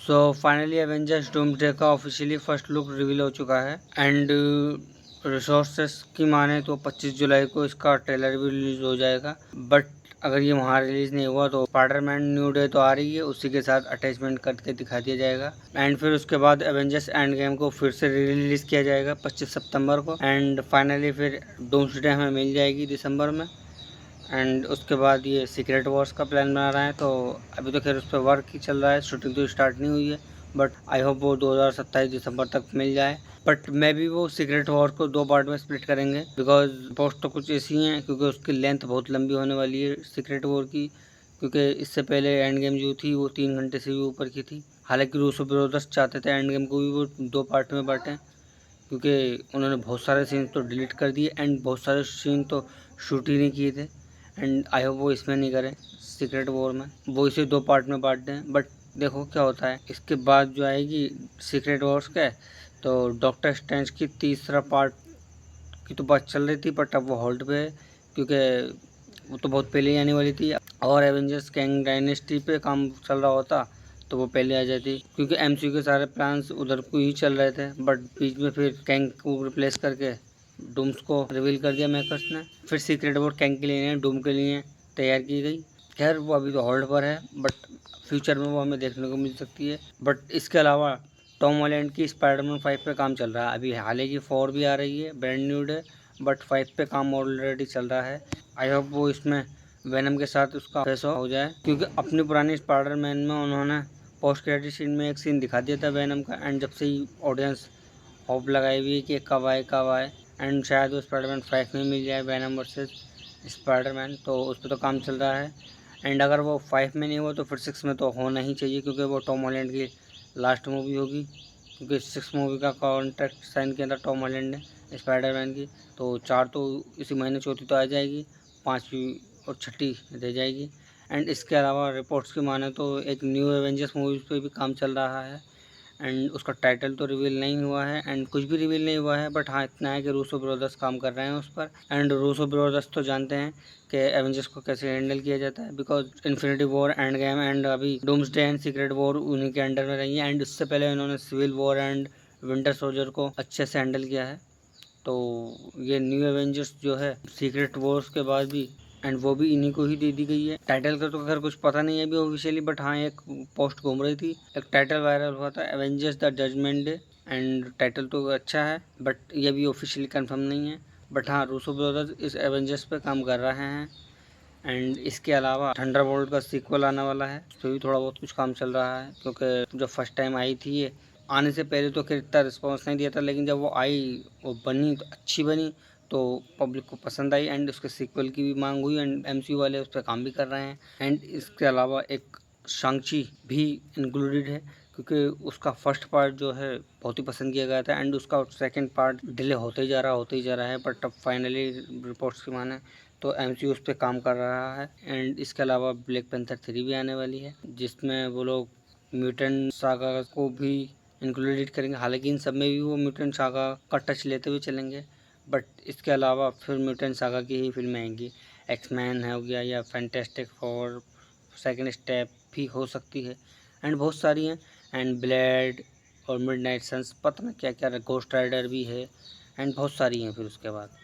So finally Avengers doomsday का officially first look reveal हो चुका है एंड रिसोर्सेस की माने तो 25 जुलाई को इसका ट्रेलर भी रिलीज हो जाएगा। बट अगर ये वहाँ रिलीज नहीं हुआ तो स्पाइडरमैन न्यू डे तो आ रही है, उसी के साथ अटैचमेंट करके दिखा दिया जाएगा। एंड फिर उसके बाद एवेंजर्स एंड गेम को फिर से रिलीज किया जाएगा 25 सितंबर को। एंड फाइनली फिर डूम्सडे हमें मिल जाएगी दिसंबर में। एंड उसके बाद ये सीक्रेट वॉर्स का प्लान बना रहा है, तो अभी तो खैर उस पर वर्क ही चल रहा है, शूटिंग तो स्टार्ट नहीं हुई है। बट आई होप वो 2027 दिसंबर तक मिल जाए। बट मे भी वो सीक्रेट वॉर को 2 पार्ट में स्प्लिट करेंगे, बिकॉज पोस्ट तो कुछ ऐसी हैं क्योंकि उसकी लेंथ बहुत लंबी होने वाली है सीक्रेट वॉर की। क्योंकि इससे पहले एंड गेम जो थी वो 3 घंटे से भी ऊपर की थी। हालांकि रूसो ब्रदर्स चाहते थे एंड गेम को भी वो 2 पार्ट में बांटें, क्योंकि उन्होंने बहुत सारे सीन तो डिलीट कर दिए एंड बहुत सारे सीन तो शूट ही नहीं किए थे। एंड आई होप वो इसमें नहीं करें, सीक्रेट वॉर में वो इसे 2 पार्ट में बांट दें। बट देखो क्या होता है। इसके बाद जो आएगी सीक्रेट वॉर्स का, तो डॉक्टर स्ट्रेंज की तीसरा पार्ट की तो बात चल रही थी, बट अब वो होल्ड पे है क्योंकि वो तो बहुत पहले ही आने वाली थी। और एवेंजर्स कैंग डायनेस्टी पे काम चल रहा होता तो वो पहले आ जाती, क्योंकि एमसीयू के सारे प्लान्स उधर को ही चल रहे थे। बट बीच में फिर कैंग को रिप्लेस करके डूम्स को रिवील कर दिया मेकर्स ने। फिर सीक्रेट वॉर कैंग के लिए नहीं, डूम के लिए तैयार की गई। खैर वो अभी तो होल्ड पर है, बट फ्यूचर में वो हमें देखने को मिल सकती है। बट इसके अलावा टॉम हॉलैंड की स्पाइडरमैन 5 पे काम चल रहा है। अभी हाल ही की 4 भी आ रही है, ब्रांड न्यू डे, बट 5 पे काम ऑलरेडी चल रहा है। आई होप वो इसमें वेनम के साथ उसका फेस हो जाए, क्योंकि अपनी पुरानी स्पाइडरमैन में उन्होंने पोस्ट क्रेडिट सीन में एक सीन दिखा दिया था वेनम का। एंड जब से ही ऑडियंस होप लगाई हुई है कि कब आए एंड शायद वो स्पाइडरमैन 5 में मिल जाए वेनम वर्सेस स्पाइडरमैन, तो उस पर तो काम चल रहा है। एंड अगर वो 5 में नहीं हुआ तो फिर 6 में तो होना ही चाहिए, क्योंकि वो टॉम हॉलैंड की लास्ट मूवी होगी। क्योंकि 6 मूवी का कॉन्ट्रैक्ट साइन किया था टॉम हॉलैंड ने स्पाइडरमैन की, तो 4 तो इसी महीने, चौथी तो आ जाएगी, 5वीं और 6ठी रह जाएगी। एंड इसके अलावा रिपोर्ट्स की माने तो एक न्यू एवेंजर्स मूवीज़ पे भी काम चल रहा है। एंड उसका टाइटल तो रिवील नहीं हुआ है एंड कुछ भी रिवील नहीं हुआ है, बट हाँ इतना है कि रूसो ब्रदर्स काम कर रहे हैं उस पर। एंड रूसो ब्रदर्स तो जानते हैं कि एवेंजर्स को कैसे हैंडल किया जाता है, because infinity war, end game and अभी डूम्सडे एंड सीक्रेट वॉर उन्हीं के अंडर में रही है। एंड उससे पहले इन्होंने civil war and winter soldier को अच्छे से हैंडल किया है। तो ये न्यू एवेंजर्स जो है सीक्रेट वॉर्स के बाद भी, एंड वो भी इन्हीं को ही दे दी गई है। टाइटल का तो खैर कुछ पता नहीं है अभी ऑफिशियली, बट हाँ एक पोस्ट घूम रही थी, एक टाइटल वायरल हुआ था Avengers the judgment day. And title तो अच्छा है, बट ये भी ऑफिशियली कंफर्म नहीं है। बट हाँ रूसो ब्रदर्स इस एवेंजर्स पे काम कर रहे हैं। एंड इसके अलावा थंडरबोल्ट का सीक्वल आने वाला है, उस पर भी थोड़ा बहुत कुछ काम चल रहा है, क्योंकि जब फर्स्ट टाइम आई थी ये, आने से पहले तो खैर इतना रिस्पॉन्स नहीं दिया था, लेकिन जब वो आई, वो बनी तो अच्छी बनी, तो पब्लिक को पसंद आई एंड उसके सीक्वल की भी मांग हुई एंड एमसीयू वाले उस पर काम भी कर रहे हैं। एंड इसके अलावा एक शांची भी इंक्लूडेड है, क्योंकि उसका फर्स्ट पार्ट जो है बहुत ही पसंद किया गया था एंड उसका सेकंड पार्ट डिले होते ही जा रहा है। बट अब फाइनली रिपोर्ट्स की माने तो एमसीयू उस पर काम कर रहा है। एंड इसके अलावा ब्लैक पैंथर 3 भी आने वाली है, जिसमें वो लोग म्यूटेंट सागा को भी इंक्लूडेड करेंगे। हालांकि इन सब में भी वो म्यूटेंट सागा का टच लेते हुए चलेंगे, बट इसके अलावा फिर म्यूटेंट सागा की ही फिल्में आएंगी। एक्समैन हो गया या फैंटास्टिक फोर, सेकंड स्टेप भी हो सकती है एंड बहुत सारी हैं। एंड ब्लेड और मिडनाइट सन्स, पता नहीं क्या क्या, घोस्ट राइडर भी है एंड बहुत सारी हैं फिर उसके बाद।